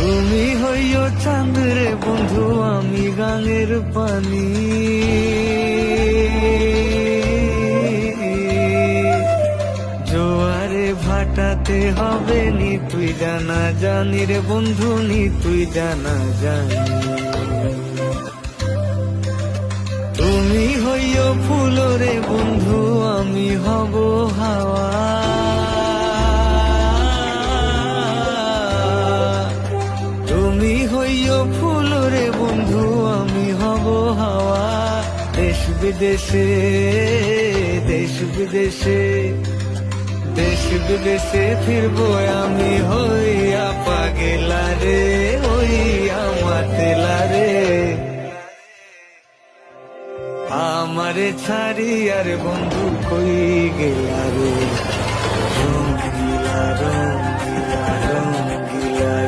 তুমি হইও চাঁদ রে বন্ধু, আমি গাঙের পানি। জোয়ারে ভাটাতে হবে নি তুই জানা জানি রে বন্ধু, নি তুই জানা জানি। তুমি হইও ফুল রে বন্ধু, আমি হব হাওয়া। তুমি হইও ফুল রে বন্ধু, আমি হব হাওয়া। দেশ বিদেশে, দেশ বিদেশে, দেশ বিদেশে ফিরবো আমি হইয়া পাগেলা রে, হইয়া মাতেলা রে। আমারে ছাড়ি আর বন্ধু কই গেলা রে।